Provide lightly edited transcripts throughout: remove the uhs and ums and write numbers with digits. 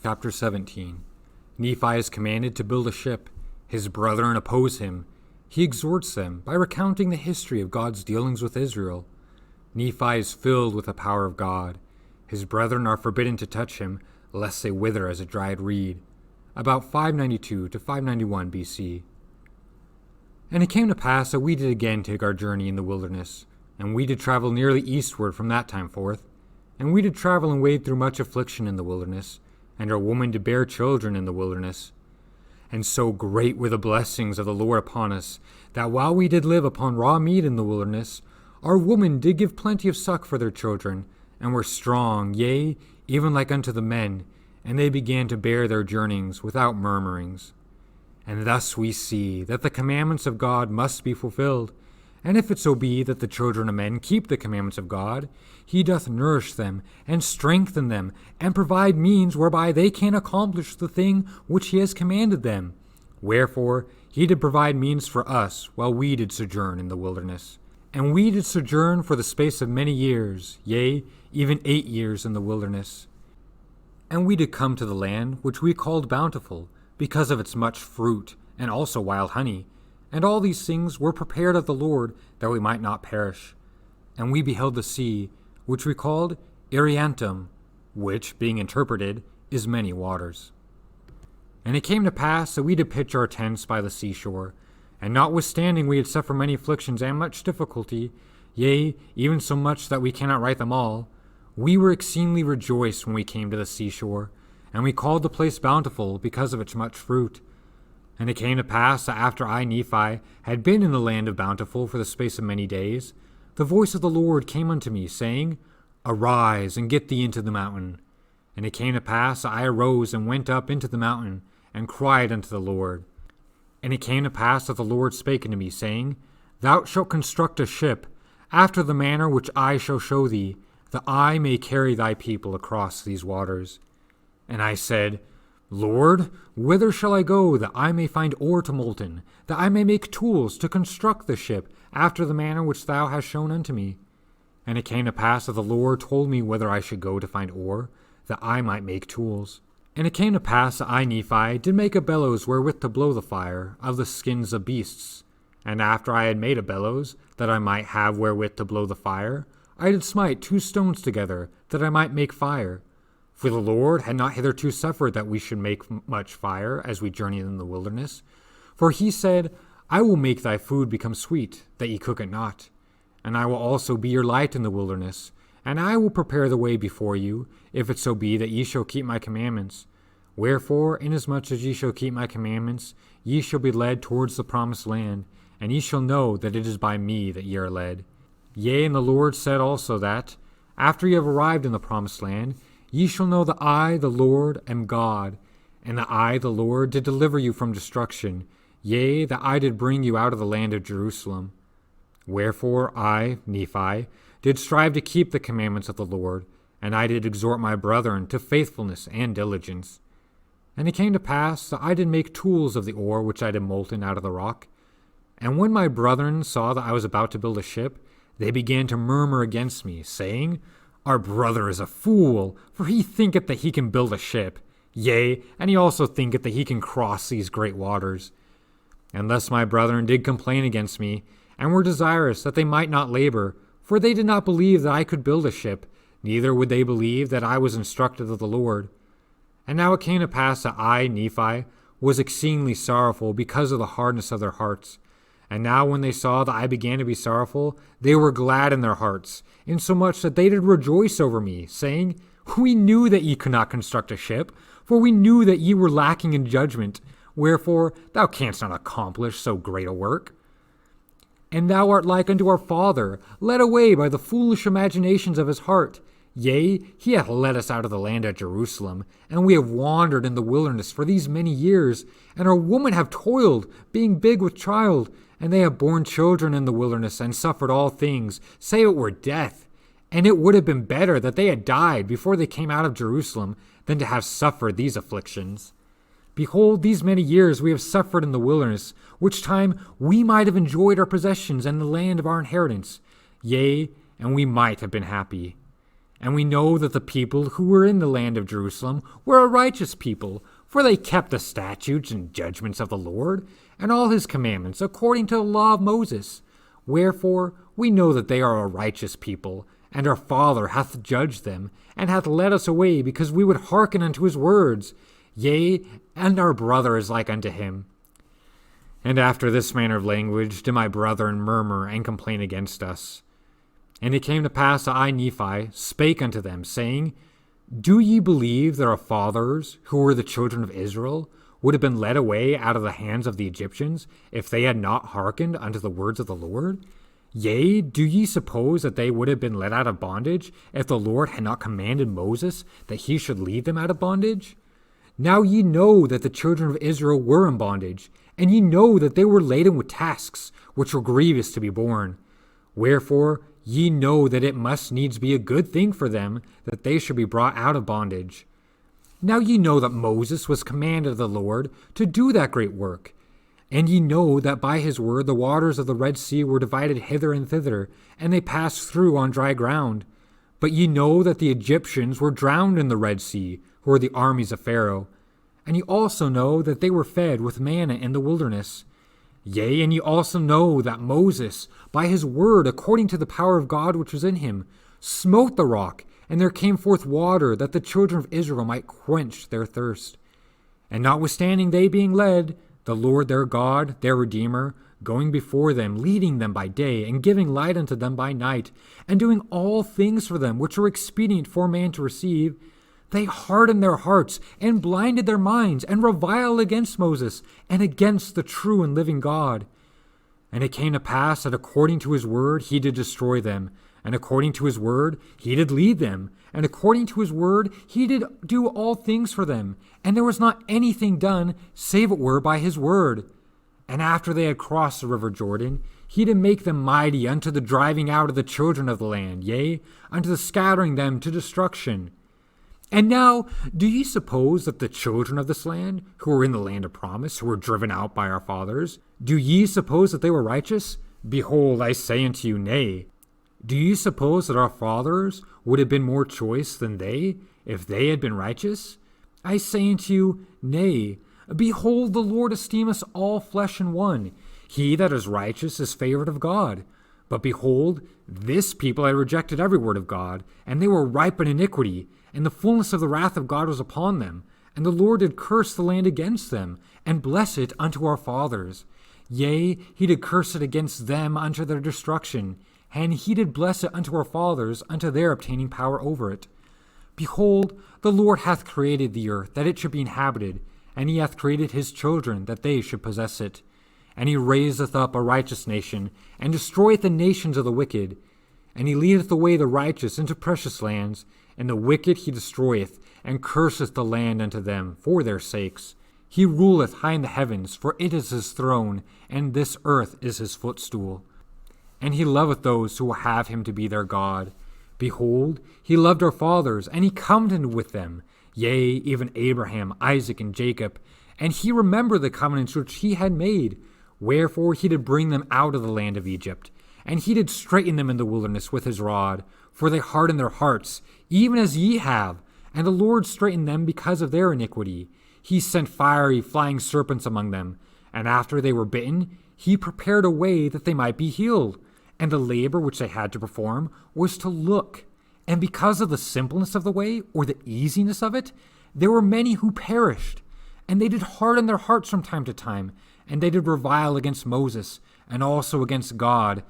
Chapter 17. Nephi is commanded to build a ship. His brethren oppose him. He exhorts them by recounting the history of God's dealings with Israel. Nephi is filled with the power of God. His brethren are forbidden to touch him, lest they wither as a dried reed. About 592 to 591 BC. And it came to pass that we did again take our journey in the wilderness, and we did travel nearly eastward from that time forth. And we did travel and wade through much affliction in the wilderness, and our woman did bear children in the wilderness. And so great were the blessings of the Lord upon us, that while we did live upon raw meat in the wilderness, our women did give plenty of suck for their children, and were strong, yea, even like unto the men, and they began to bear their journeyings without murmurings. And thus we see that the commandments of God must be fulfilled. And if it so be that the children of men keep the commandments of God, he doth nourish them, and strengthen them, and provide means whereby they can accomplish the thing which he has commanded them. Wherefore he did provide means for us, while we did sojourn in the wilderness. And we did sojourn for the space of many years, yea, even 8 years in the wilderness. And we did come to the land which we called Bountiful, because of its much fruit, and also wild honey. And all these things were prepared of the Lord, that we might not perish. And we beheld the sea, which we called Ariantum, which, being interpreted, is many waters. And it came to pass that we did pitch our tents by the seashore, and notwithstanding we had suffered many afflictions and much difficulty, yea, even so much that we cannot write them all, we were exceedingly rejoiced when we came to the seashore, and we called the place Bountiful because of its much fruit. And it came to pass that after I, Nephi, had been in the land of Bountiful for the space of many days, the voice of the Lord came unto me, saying, Arise, and get thee into the mountain. And it came to pass that I arose and went up into the mountain, and cried unto the Lord. And it came to pass that the Lord spake unto me, saying, Thou shalt construct a ship, after the manner which I shall show thee, that I may carry thy people across these waters. And I said, Lord, whither shall I go, that I may find ore to molten, that I may make tools to construct the ship, after the manner which thou hast shown unto me? And it came to pass that the Lord told me whither I should go to find ore, that I might make tools. And it came to pass that I, Nephi, did make a bellows wherewith to blow the fire, of the skins of beasts. And after I had made a bellows, that I might have wherewith to blow the fire, I did smite 2 stones together, that I might make fire. For the Lord had not hitherto suffered that we should make much fire as we journeyed in the wilderness. For he said, I will make thy food become sweet, that ye cook it not. And I will also be your light in the wilderness, and I will prepare the way before you, if it so be that ye shall keep my commandments. Wherefore, inasmuch as ye shall keep my commandments, ye shall be led towards the promised land, and ye shall know that it is by me that ye are led. Yea, and the Lord said also that, after ye have arrived in the promised land, ye shall know that I, the Lord, am God, and that I, the Lord, did deliver you from destruction, yea, that I did bring you out of the land of Jerusalem. Wherefore I, Nephi, did strive to keep the commandments of the Lord, and I did exhort my brethren to faithfulness and diligence. And it came to pass that I did make tools of the ore which I did molten out of the rock. And when my brethren saw that I was about to build a ship, they began to murmur against me, saying, Our brother is a fool, for he thinketh that he can build a ship. Yea, and he also thinketh that he can cross these great waters. And thus my brethren did complain against me, and were desirous that they might not labor, for they did not believe that I could build a ship, neither would they believe that I was instructed of the Lord. And now it came to pass that I, Nephi, was exceedingly sorrowful because of the hardness of their hearts. And now when they saw that I began to be sorrowful, they were glad in their hearts, insomuch that they did rejoice over me, saying, We knew that ye could not construct a ship, for we knew that ye were lacking in judgment. Wherefore thou canst not accomplish so great a work. And thou art like unto our father, led away by the foolish imaginations of his heart. Yea, he hath led us out of the land of Jerusalem, and we have wandered in the wilderness for these many years, and our women have toiled, being big with child, and they have borne children in the wilderness, and suffered all things, save it were death. And it would have been better that they had died before they came out of Jerusalem, than to have suffered these afflictions. Behold, these many years we have suffered in the wilderness, which time we might have enjoyed our possessions and the land of our inheritance. Yea, and we might have been happy. And we know that the people who were in the land of Jerusalem were a righteous people, for they kept the statutes and judgments of the Lord, and all his commandments according to the law of Moses. Wherefore we know that they are a righteous people, and our Father hath judged them, and hath led us away, because we would hearken unto his words. Yea, and our brother is like unto him. And after this manner of language did my brethren murmur and complain against us. And it came to pass that I, Nephi, spake unto them, saying, Do ye believe that our fathers, who were the children of Israel, would have been led away out of the hands of the Egyptians, if they had not hearkened unto the words of the Lord? Yea, do ye suppose that they would have been led out of bondage, if the Lord had not commanded Moses that he should lead them out of bondage? Now ye know that the children of Israel were in bondage, and ye know that they were laden with tasks, which were grievous to be borne. Wherefore ye know that it must needs be a good thing for them that they should be brought out of bondage. Now ye know that Moses was commanded of the Lord to do that great work. And ye know that by his word the waters of the Red Sea were divided hither and thither, and they passed through on dry ground. But ye know that the Egyptians were drowned in the Red Sea, who were the armies of Pharaoh. And ye also know that they were fed with manna in the wilderness. Yea, and ye also know that Moses, by his word, according to the power of God which was in him, smote the rock, and there came forth water, that the children of Israel might quench their thirst. And notwithstanding they being led, the Lord their God, their Redeemer, going before them, leading them by day, and giving light unto them by night, and doing all things for them which are expedient for man to receive, they hardened their hearts, and blinded their minds, and reviled against Moses, and against the true and living God. And it came to pass that according to his word he did destroy them, and according to his word he did lead them, and according to his word he did do all things for them, and there was not anything done, save it were by his word. And after they had crossed the river Jordan, he did make them mighty unto the driving out of the children of the land, yea, unto the scattering them to destruction. And now, do ye suppose that the children of this land, who were in the land of promise, who were driven out by our fathers, do ye suppose that they were righteous? Behold, I say unto you, nay. Do ye suppose that our fathers would have been more choice than they, if they had been righteous? I say unto you, nay. Behold, the Lord esteemeth all flesh in one. He that is righteous is favored of God. But behold, this people had rejected every word of God, and they were ripe in iniquity, and the fullness of the wrath of God was upon them. And the Lord did curse the land against them, and bless it unto our fathers. Yea, he did curse it against them unto their destruction, and he did bless it unto our fathers unto their obtaining power over it. Behold, the Lord hath created the earth, that it should be inhabited, and he hath created his children, that they should possess it. And he raiseth up a righteous nation, and destroyeth the nations of the wicked. And he leadeth away the righteous into precious lands, and the wicked he destroyeth, and curseth the land unto them for their sakes. He ruleth high in the heavens, for it is his throne, and this earth is his footstool. And he loveth those who will have him to be their God. Behold, he loved our fathers, and he covenanted with them, yea, even Abraham, Isaac, and Jacob. And he remembered the covenants which he had made. Wherefore he did bring them out of the land of Egypt. And he did straiten them in the wilderness with his rod, for they hardened their hearts, even as ye have. And the Lord straitened them because of their iniquity. He sent fiery flying serpents among them, and after they were bitten, he prepared a way that they might be healed. And the labor which they had to perform was to look. And because of the simpleness of the way, or the easiness of it, there were many who perished. And they did harden their hearts from time to time, and they did revile against Moses, and also against God.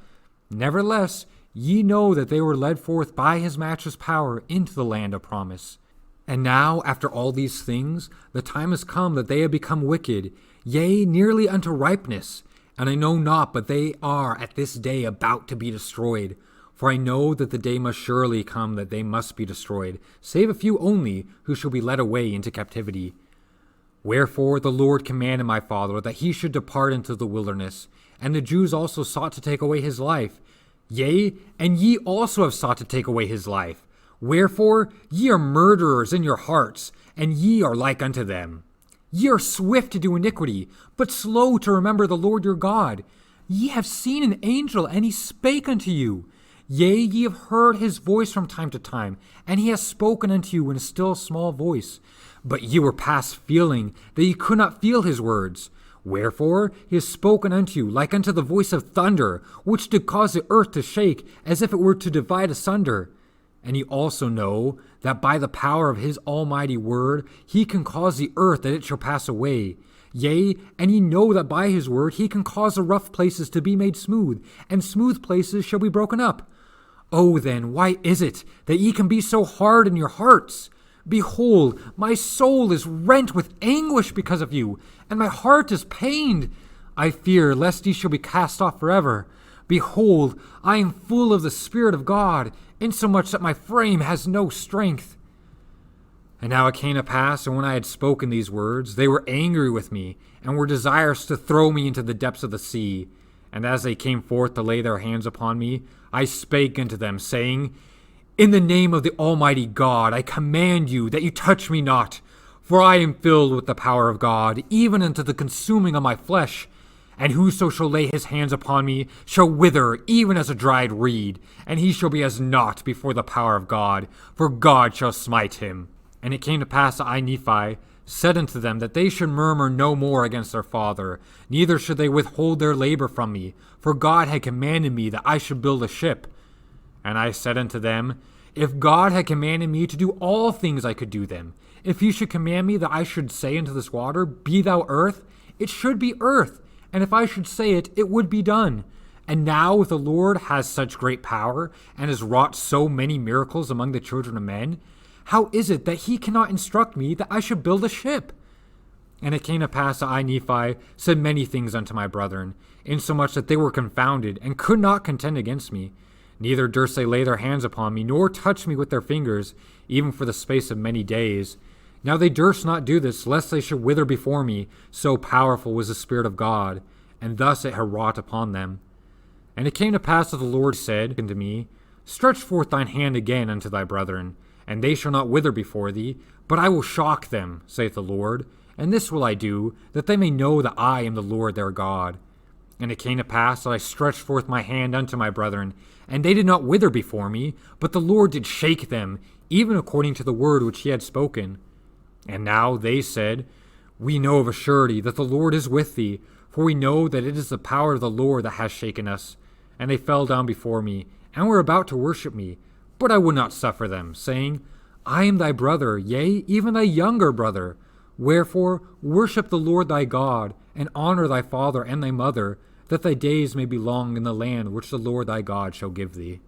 Nevertheless, ye know that they were led forth by his matchless power into the land of promise. And now, after all these things, the time is come that they have become wicked, yea, nearly unto ripeness. And I know not, but they are at this day about to be destroyed. For I know that the day must surely come that they must be destroyed, save a few only, who shall be led away into captivity. Wherefore the Lord commanded my father that he should depart into the wilderness. And the Jews also sought to take away his life. Yea, and ye also have sought to take away his life. Wherefore ye are murderers in your hearts, and ye are like unto them. Ye are swift to do iniquity, but slow to remember the Lord your God. Ye have seen an angel, and he spake unto you. Yea, ye have heard his voice from time to time, and he has spoken unto you in a still small voice. But ye were past feeling, that ye could not feel his words. Wherefore he has spoken unto you like unto the voice of thunder, which did cause the earth to shake, as if it were to divide asunder. And ye also know that by the power of his almighty word he can cause the earth that it shall pass away. Yea, and ye know that by his word he can cause the rough places to be made smooth, and smooth places shall be broken up. O then, why is it that ye can be so hard in your hearts? Behold, my soul is rent with anguish because of you, and my heart is pained. I fear lest ye shall be cast off forever. Behold, I am full of the Spirit of God, insomuch that my frame has no strength. And now it came to pass, and when I had spoken these words, they were angry with me, and were desirous to throw me into the depths of the sea. And as they came forth to lay their hands upon me, I spake unto them, saying, In the name of the Almighty God, I command you that you touch me not, for I am filled with the power of God, even unto the consuming of my flesh. And whoso shall lay his hands upon me shall wither even as a dried reed, and he shall be as naught before the power of God, for God shall smite him. And it came to pass that I, Nephi, said unto them that they should murmur no more against their father, neither should they withhold their labor from me, for God had commanded me that I should build a ship. And I said unto them, If God had commanded me to do all things, I could do them. If he should command me that I should say unto this water, Be thou earth, it should be earth, and if I should say it, it would be done. And now if the Lord has such great power, and has wrought so many miracles among the children of men, how is it that he cannot instruct me that I should build a ship? And it came to pass that I, Nephi, said many things unto my brethren, insomuch that they were confounded, and could not contend against me. Neither durst they lay their hands upon me, nor touch me with their fingers, even for the space of many days. Now they durst not do this, lest they should wither before me, so powerful was the Spirit of God, and thus it had wrought upon them. And it came to pass that the Lord said unto me, Stretch forth thine hand again unto thy brethren, and they shall not wither before thee, but I will shock them, saith the Lord. And this will I do, that they may know that I am the Lord their God. And it came to pass that I stretched forth my hand unto my brethren, and they did not wither before me, but the Lord did shake them, even according to the word which he had spoken. And now they said, We know of a surety that the Lord is with thee, for we know that it is the power of the Lord that has shaken us. And they fell down before me, and were about to worship me. But I would not suffer them, saying, I am thy brother, yea, even thy younger brother. Wherefore worship the Lord thy God, and honor thy father and thy mother, that thy days may be long in the land which the Lord thy God shall give thee.